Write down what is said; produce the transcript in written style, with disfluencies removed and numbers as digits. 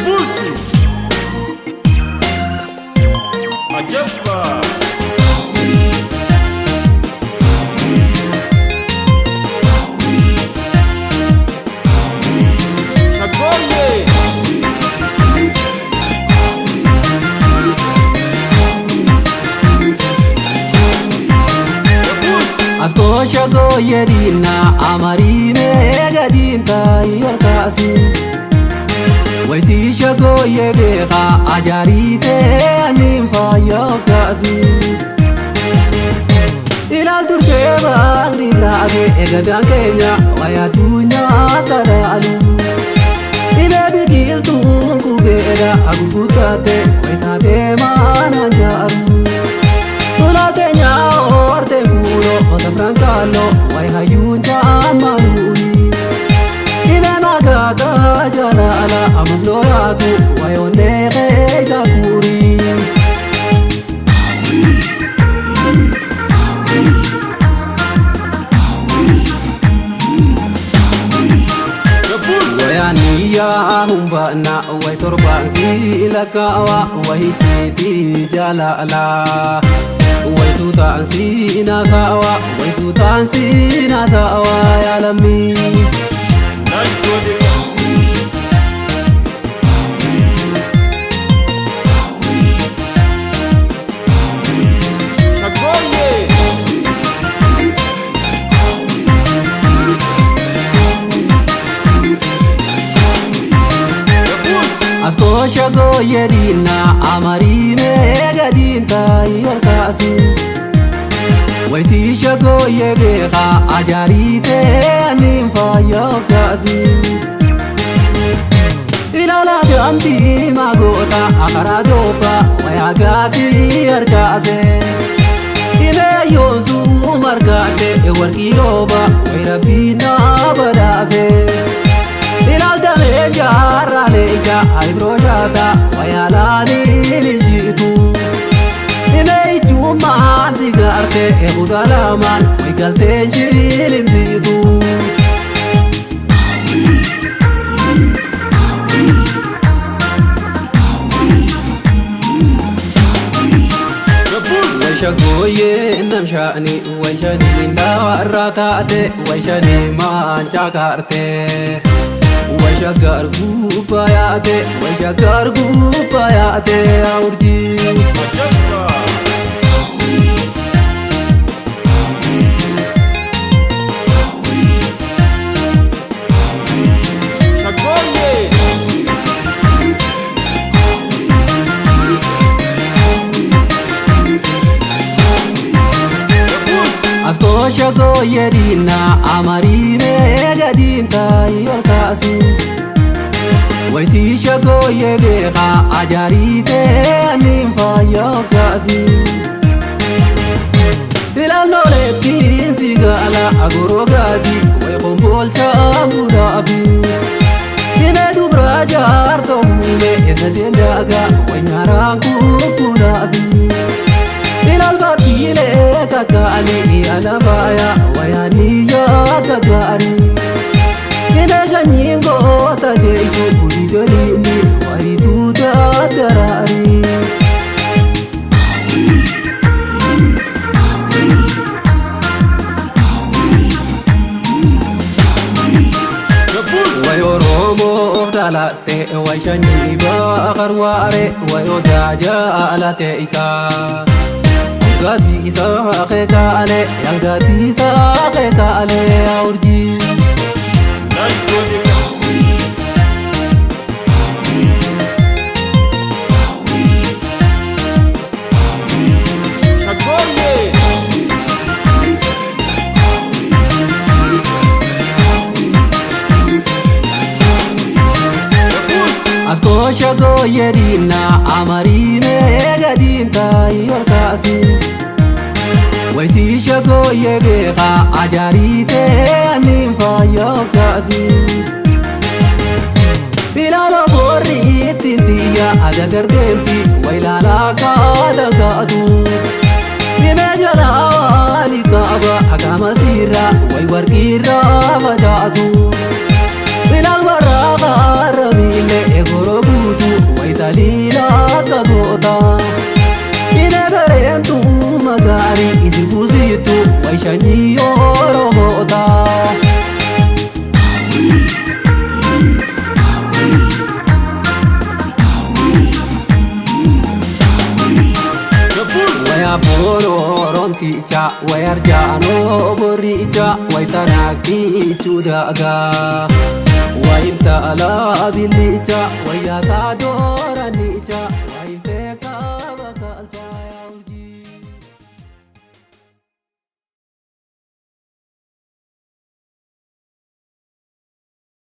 Busi Ajefa Shagoye Asko shagoye dina amarine gadinta yorkasi Waisi shagoye beqa ajarite animfa yorkasi Ilal dursheba agrilage egadan kenya waya dunya kadalu Ibe bigiltun kubeda agugutate waitate mananjaru Ulatenya orte kulo ota francalo wai hayunja amaruni Ibe magata jalala amasloyatu wai ondege zakuri Wayaniya humbana wai torbansi lakawa wai titi jalala Wai sultansi nasawa, wai sultansi nasawa ya lammi. Asko shagoye dina amarine gadinta yorkasi Waisi shagoye beqa ajarite animfa yorkasi Ilala jamti magota akaradopa wayagasi arkase Ime yonsu margate warkiroba wairabina badase Ilal dame jarra leja aibrojata wayalani liljitu Ime ijuma zigarte ebudalaman waigalte shilimzitu Waishagoye namshani waishani ndawarratate waishani manchakarte Waishagar gupayate, waishagar gupayate aurji Shagoye Asko shagoye dina amarine gadinta yorkasi Waisi shagoye beqa ajarite animfa yorkasi Ilal noletin sigala agorogadi wai qombolcha mudabi Ime dubra jar sobume esadendaga wai nyaranku kunabi Ilal babile kakali alabaya wayaniya kagari Ime shanyingo tadeisu kuidolini waituta darari Wayoromo dalate waishanyiba karware wayodaja alate isa Gadi isa kekale yang gadi isa kekale aurji Asko shagoye dina amarine gadinta yorkasi Waisi shagoye beqa ajarite animfa yorkasi Bilala borri tintiya ajagar demti wailala kadagadu Ime jalawa likaba agama sirra wai warkira majadu Bilal barra rabile egoro goota ine bareentu magaari isin buusitu wayshanii oromoota waya boro romticha wayarjaano boricha waytanaki chudaga wainta ala bilicha wayata doranicha